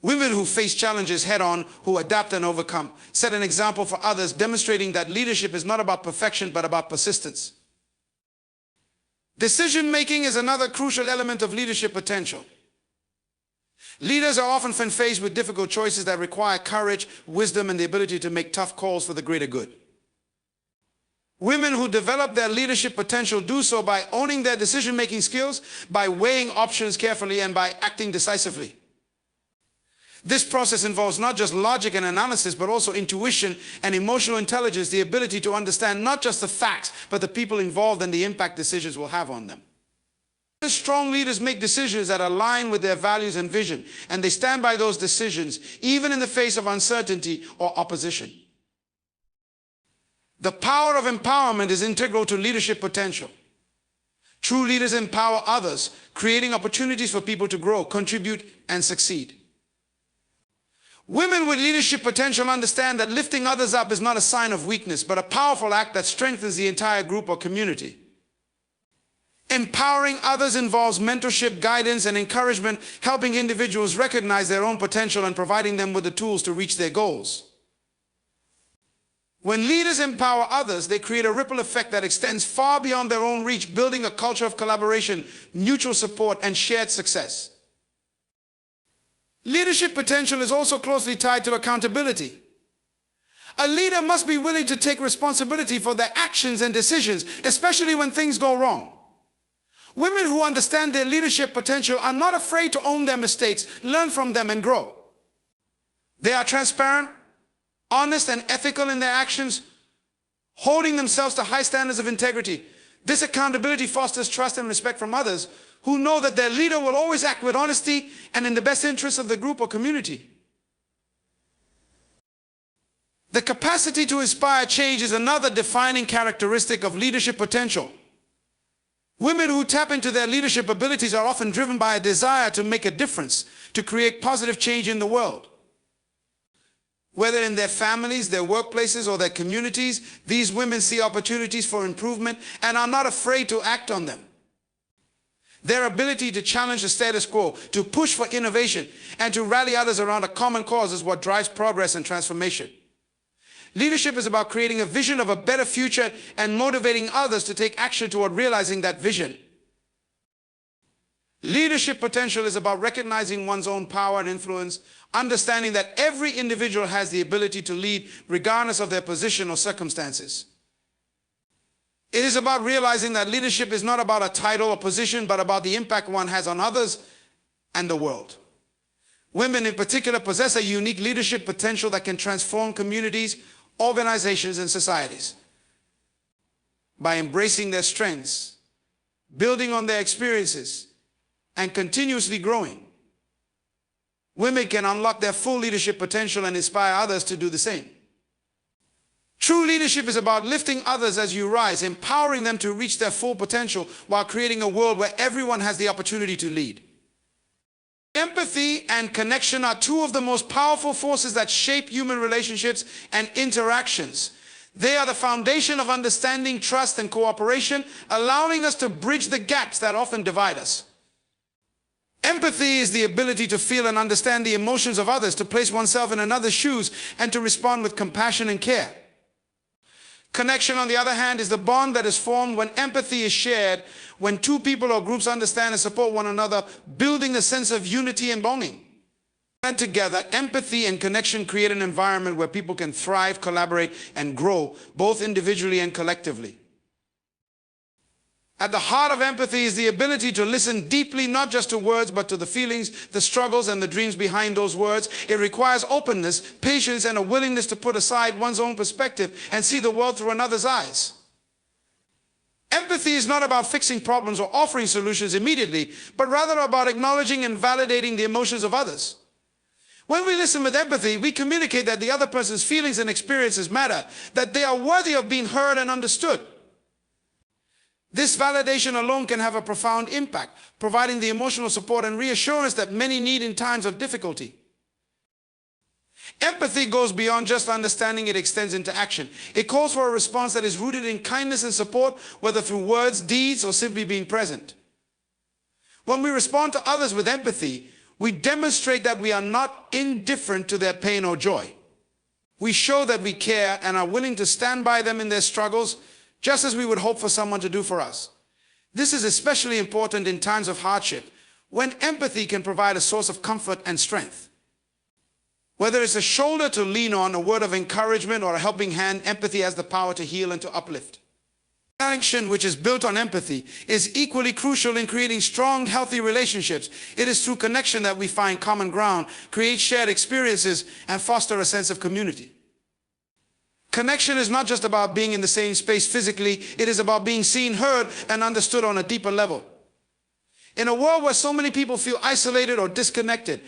Women who face challenges head-on, who adapt and overcome, set an example for others, demonstrating that leadership is not about perfection, but about persistence. Decision-making is another crucial element of leadership potential. Leaders are often faced with difficult choices that require courage, wisdom, and the ability to make tough calls for the greater good. Women who develop their leadership potential do so by owning their decision-making skills, by weighing options carefully, and by acting decisively. This process involves not just logic and analysis, but also intuition and emotional intelligence, the ability to understand not just the facts, but the people involved and the impact decisions will have on them. Strong leaders make decisions that align with their values and vision, and they stand by those decisions, even in the face of uncertainty or opposition. The power of empowerment is integral to leadership potential. True leaders empower others, creating opportunities for people to grow, contribute, and succeed. Women with leadership potential understand that lifting others up is not a sign of weakness, but a powerful act that strengthens the entire group or community. Empowering others involves mentorship, guidance, and encouragement, helping individuals recognize their own potential and providing them with the tools to reach their goals. When leaders empower others, they create a ripple effect that extends far beyond their own reach, building a culture of collaboration, mutual support, and shared success. Leadership potential is also closely tied to accountability. A leader must be willing to take responsibility for their actions and decisions, especially when things go wrong. Women who understand their leadership potential are not afraid to own their mistakes, learn from them, and grow. They are transparent, honest, and ethical in their actions, holding themselves to high standards of integrity. This accountability fosters trust and respect from others, who know that their leader will always act with honesty and in the best interest of the group or community. The capacity to inspire change is another defining characteristic of leadership potential. Women who tap into their leadership abilities are often driven by a desire to make a difference, to create positive change in the world. Whether in their families, their workplaces, or their communities, these women see opportunities for improvement and are not afraid to act on them. Their ability to challenge the status quo, to push for innovation, and to rally others around a common cause is what drives progress and transformation. Leadership is about creating a vision of a better future and motivating others to take action toward realizing that vision. Leadership potential is about recognizing one's own power and influence, understanding that every individual has the ability to lead regardless of their position or circumstances. It is about realizing that leadership is not about a title or position, but about the impact one has on others and the world. Women in particular possess a unique leadership potential that can transform communities, organizations, and societies. By embracing their strengths, building on their experiences, and continuously growing, women can unlock their full leadership potential and inspire others to do the same. True leadership is about lifting others as you rise, empowering them to reach their full potential while creating a world where everyone has the opportunity to lead. Empathy and connection are two of the most powerful forces that shape human relationships and interactions. They are the foundation of understanding, trust, and cooperation, allowing us to bridge the gaps that often divide us. Empathy is the ability to feel and understand the emotions of others, to place oneself in another's shoes, and to respond with compassion and care. Connection, on the other hand, is the bond that is formed when empathy is shared, when two people or groups understand and support one another, building a sense of unity and belonging. And together, empathy and connection create an environment where people can thrive, collaborate, and grow, both individually and collectively. At the heart of empathy is the ability to listen deeply, not just to words, but to the feelings, the struggles, and the dreams behind those words. It requires openness, patience, and a willingness to put aside one's own perspective and see the world through another's eyes. Empathy is not about fixing problems or offering solutions immediately, but rather about acknowledging and validating the emotions of others. When we listen with empathy, we communicate that the other person's feelings and experiences matter, that they are worthy of being heard and understood. This validation alone can have a profound impact, providing the emotional support and reassurance that many need in times of difficulty. Empathy goes beyond just understanding, it extends into action. It calls for a response that is rooted in kindness and support, whether through words, deeds, or simply being present. When we respond to others with empathy, we demonstrate that we are not indifferent to their pain or joy. We show that we care and are willing to stand by them in their struggles, just as we would hope for someone to do for us. This is especially important in times of hardship, when empathy can provide a source of comfort and strength. Whether it's a shoulder to lean on, a word of encouragement, or a helping hand, empathy has the power to heal and to uplift. Action, which is built on empathy, is equally crucial in creating strong, healthy relationships. It is through connection that we find common ground, create shared experiences, and foster a sense of community. Connection is not just about being in the same space physically, it is about being seen, heard, and understood on a deeper level. In a world where so many people feel isolated or disconnected,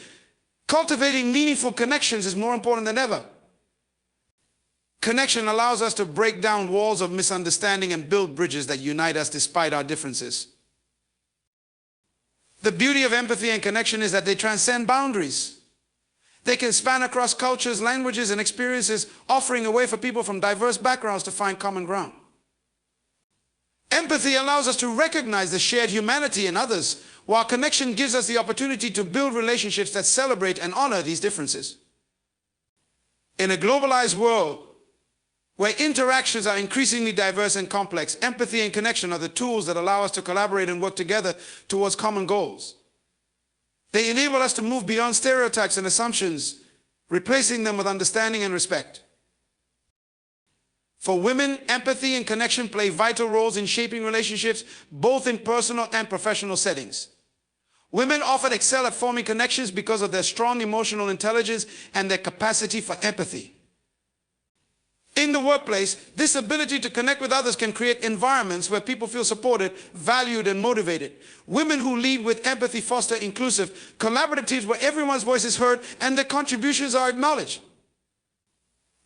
cultivating meaningful connections is more important than ever. Connection allows us to break down walls of misunderstanding and build bridges that unite us despite our differences. The beauty of empathy and connection is that they transcend boundaries. They can span across cultures, languages, and experiences, offering a way for people from diverse backgrounds to find common ground. Empathy allows us to recognize the shared humanity in others, while connection gives us the opportunity to build relationships that celebrate and honor these differences. In a globalized world, where interactions are increasingly diverse and complex, empathy and connection are the tools that allow us to collaborate and work together towards common goals. They enable us to move beyond stereotypes and assumptions, replacing them with understanding and respect. For women, empathy and connection play vital roles in shaping relationships, both in personal and professional settings. Women often excel at forming connections because of their strong emotional intelligence and their capacity for empathy. In the workplace, this ability to connect with others can create environments where people feel supported, valued, and motivated. Women who lead with empathy foster inclusive, collaborative teams where everyone's voice is heard and their contributions are acknowledged.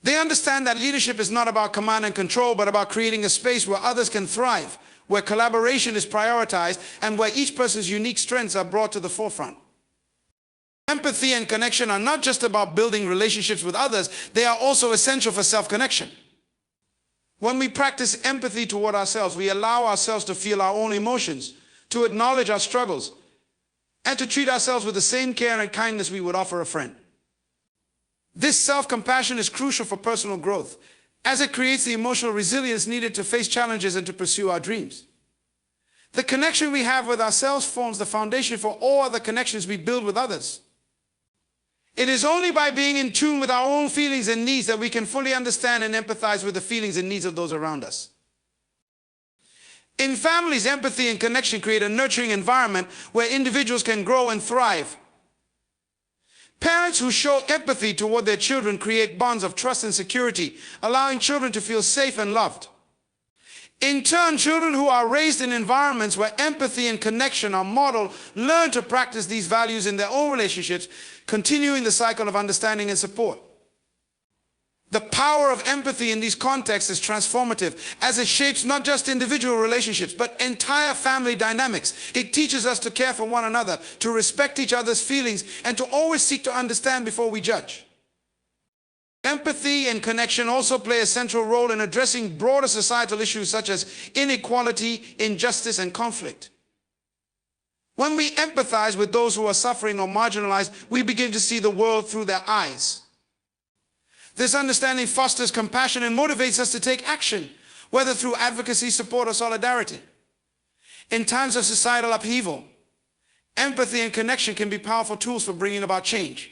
They understand that leadership is not about command and control, but about creating a space where others can thrive, where collaboration is prioritized, and where each person's unique strengths are brought to the forefront. Empathy and connection are not just about building relationships with others, they are also essential for self-connection. When we practice empathy toward ourselves, we allow ourselves to feel our own emotions, to acknowledge our struggles, and to treat ourselves with the same care and kindness we would offer a friend. This self-compassion is crucial for personal growth, as it creates the emotional resilience needed to face challenges and to pursue our dreams. The connection we have with ourselves forms the foundation for all other connections we build with others. It is only by being in tune with our own feelings and needs that we can fully understand and empathize with the feelings and needs of those around us. In families, empathy and connection create a nurturing environment where individuals can grow and thrive. Parents who show empathy toward their children create bonds of trust and security, allowing children to feel safe and loved. In turn, children who are raised in environments where empathy and connection are modeled learn to practice these values in their own relationships, continuing the cycle of understanding and support. The power of empathy in these contexts is transformative, as it shapes not just individual relationships, but entire family dynamics. It teaches us to care for one another, to respect each other's feelings, and to always seek to understand before we judge. Empathy and connection also play a central role in addressing broader societal issues such as inequality, injustice, and conflict. When we empathize with those who are suffering or marginalized, we begin to see the world through their eyes. This understanding fosters compassion and motivates us to take action, whether through advocacy, support, or solidarity. In times of societal upheaval, empathy and connection can be powerful tools for bringing about change.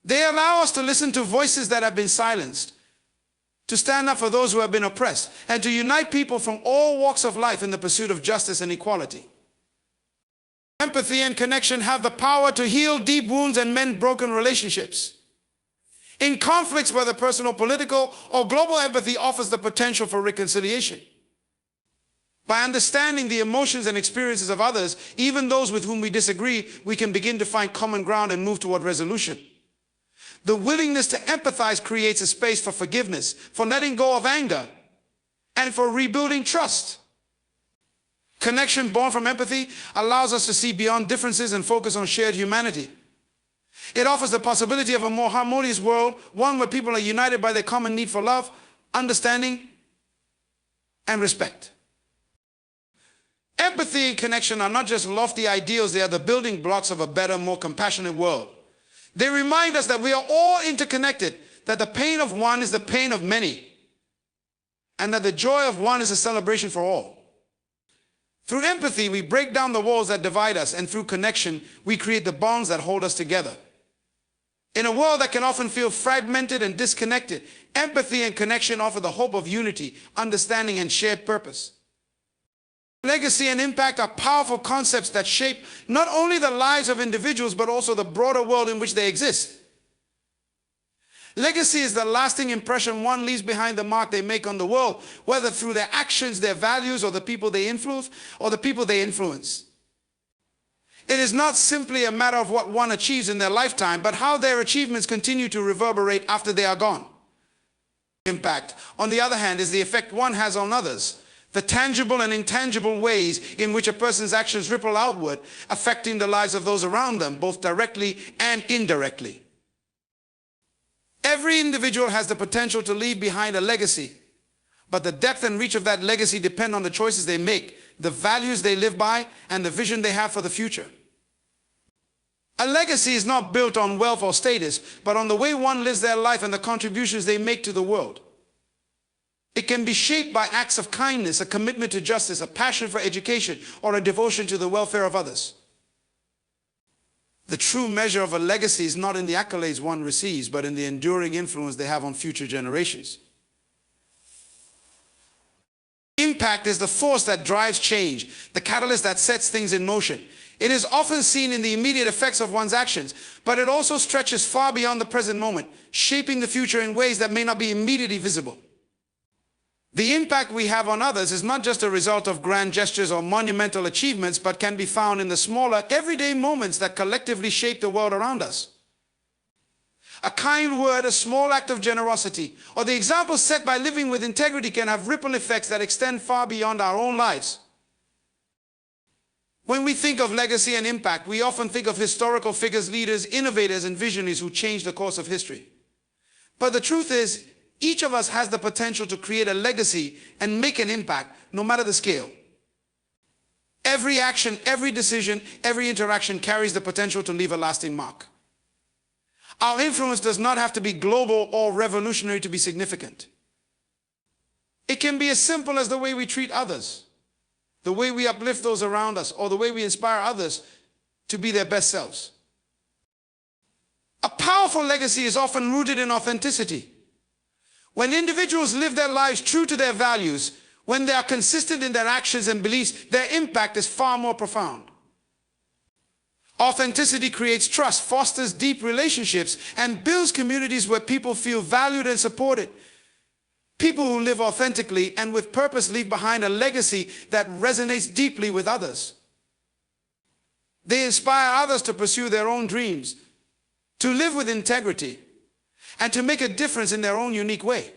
They allow us to listen to voices that have been silenced, to stand up for those who have been oppressed, and to unite people from all walks of life in the pursuit of justice and equality. Empathy and connection have the power to heal deep wounds and mend broken relationships. In conflicts, whether personal, political, or global, empathy offers the potential for reconciliation. By understanding the emotions and experiences of others, even those with whom we disagree, we can begin to find common ground and move toward resolution. The willingness to empathize creates a space for forgiveness, for letting go of anger, and for rebuilding trust. Connection born from empathy allows us to see beyond differences and focus on shared humanity. It offers the possibility of a more harmonious world, one where people are united by their common need for love, understanding, and respect. Empathy and connection are not just lofty ideals, they are the building blocks of a better, more compassionate world. They remind us that we are all interconnected, that the pain of one is the pain of many, and that the joy of one is a celebration for all. Through empathy, we break down the walls that divide us, and through connection, we create the bonds that hold us together. In a world that can often feel fragmented and disconnected, empathy and connection offer the hope of unity, understanding, and shared purpose. Legacy and impact are powerful concepts that shape not only the lives of individuals, but also the broader world in which they exist. Legacy is the lasting impression one leaves behind, the mark they make on the world, whether through their actions, their values, or the people they influence, or the people they influence. It is not simply a matter of what one achieves in their lifetime, but how their achievements continue to reverberate after they are gone. Impact, on the other hand, is the effect one has on others. The tangible and intangible ways in which a person's actions ripple outward, affecting the lives of those around them, both directly and indirectly. Every individual has the potential to leave behind a legacy, but the depth and reach of that legacy depend on the choices they make, the values they live by, and the vision they have for the future. A legacy is not built on wealth or status, but on the way one lives their life and the contributions they make to the world. It can be shaped by acts of kindness, a commitment to justice, a passion for education, or a devotion to the welfare of others. The true measure of a legacy is not in the accolades one receives, but in the enduring influence they have on future generations. Impact is the force that drives change, the catalyst that sets things in motion. It is often seen in the immediate effects of one's actions, but it also stretches far beyond the present moment, shaping the future in ways that may not be immediately visible. The impact we have on others is not just a result of grand gestures or monumental achievements, but can be found in the smaller, everyday moments that collectively shape the world around us. A kind word, a small act of generosity, or the example set by living with integrity can have ripple effects that extend far beyond our own lives. When we think of legacy and impact, we often think of historical figures, leaders, innovators, and visionaries who changed the course of history. But the truth is, each of us has the potential to create a legacy and make an impact, no matter the scale. Every action, every decision, every interaction carries the potential to leave a lasting mark. Our influence does not have to be global or revolutionary to be significant. It can be as simple as the way we treat others, the way we uplift those around us, or the way we inspire others to be their best selves. A powerful legacy is often rooted in authenticity. When individuals live their lives true to their values, when they are consistent in their actions and beliefs, their impact is far more profound. Authenticity creates trust, fosters deep relationships, and builds communities where people feel valued and supported. People who live authentically and with purpose leave behind a legacy that resonates deeply with others. They inspire others to pursue their own dreams, to live with integrity, and to make a difference in their own unique way.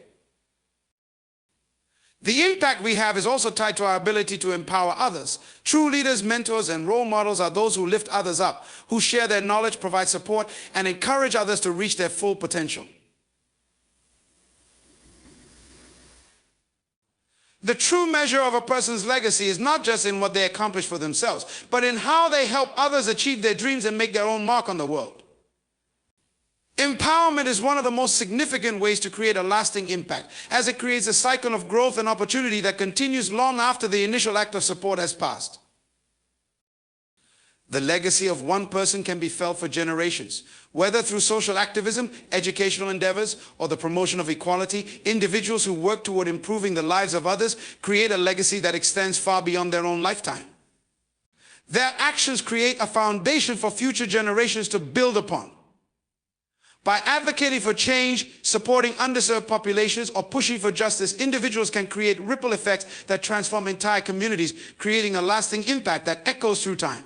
The impact we have is also tied to our ability to empower others. True leaders, mentors, and role models are those who lift others up, who share their knowledge, provide support, and encourage others to reach their full potential. The true measure of a person's legacy is not just in what they accomplish for themselves, but in how they help others achieve their dreams and make their own mark on the world. Empowerment is one of the most significant ways to create a lasting impact, as it creates a cycle of growth and opportunity that continues long after the initial act of support has passed. The legacy of one person can be felt for generations. Whether through social activism, educational endeavors, or the promotion of equality, individuals who work toward improving the lives of others create a legacy that extends far beyond their own lifetime. Their actions create a foundation for future generations to build upon. By advocating for change, supporting underserved populations, or pushing for justice, individuals can create ripple effects that transform entire communities, creating a lasting impact that echoes through time.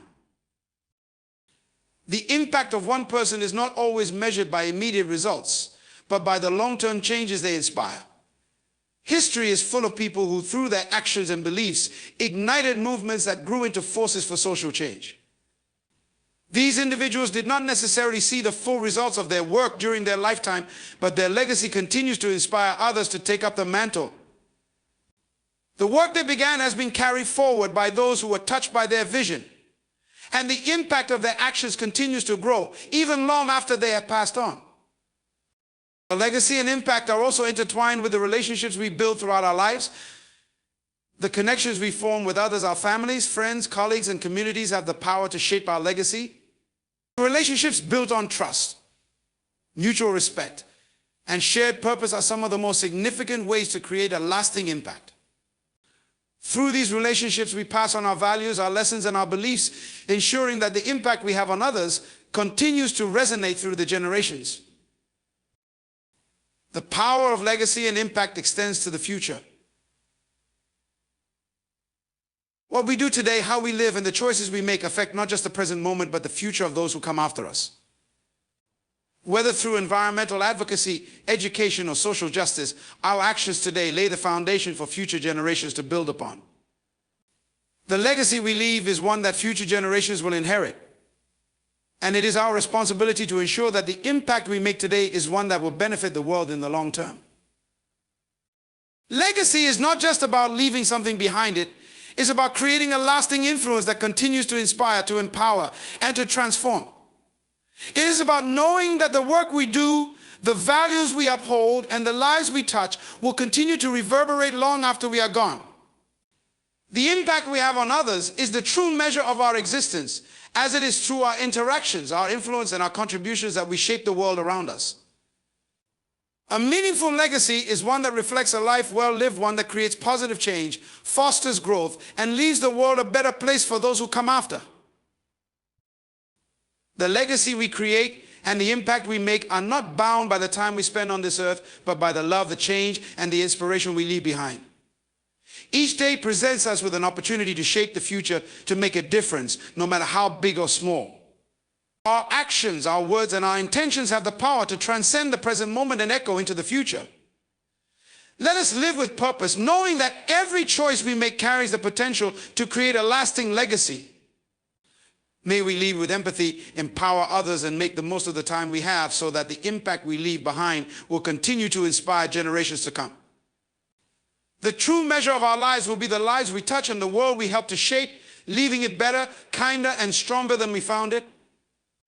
The impact of one person is not always measured by immediate results, but by the long-term changes they inspire. History is full of people who, through their actions and beliefs, ignited movements that grew into forces for social change. These individuals did not necessarily see the full results of their work during their lifetime, but their legacy continues to inspire others to take up the mantle. The work they began has been carried forward by those who were touched by their vision, and the impact of their actions continues to grow, even long after they have passed on. The legacy and impact are also intertwined with the relationships we build throughout our lives. The connections we form with others, our families, friends, colleagues, and communities have the power to shape our legacy. Relationships built on trust, mutual respect, and shared purpose are some of the most significant ways to create a lasting impact. Through these relationships, we pass on our values, our lessons, and our beliefs, ensuring that the impact we have on others continues to resonate through the generations. The power of legacy and impact extends to the future. What we do today, how we live, and the choices we make affect not just the present moment, but the future of those who come after us. Whether through environmental advocacy, education, or social justice, our actions today lay the foundation for future generations to build upon. The legacy we leave is one that future generations will inherit. And it is our responsibility to ensure that the impact we make today is one that will benefit the world in the long term. Legacy is not just about leaving something behind it. It's about creating a lasting influence that continues to inspire, to empower, and to transform. It is about knowing that the work we do, the values we uphold, and the lives we touch will continue to reverberate long after we are gone. The impact we have on others is the true measure of our existence, as it is through our interactions, our influence, and our contributions that we shape the world around us. A meaningful legacy is one that reflects a life well lived, one that creates positive change, fosters growth, and leaves the world a better place for those who come after. The legacy we create and the impact we make are not bound by the time we spend on this earth, but by the love, the change, and the inspiration we leave behind. Each day presents us with an opportunity to shape the future, to make a difference, no matter how big or small. Our actions, our words, and our intentions have the power to transcend the present moment and echo into the future. Let us live with purpose, knowing that every choice we make carries the potential to create a lasting legacy. May we lead with empathy, empower others, and make the most of the time we have so that the impact we leave behind will continue to inspire generations to come. The true measure of our lives will be the lives we touch and the world we help to shape, leaving it better, kinder, and stronger than we found it.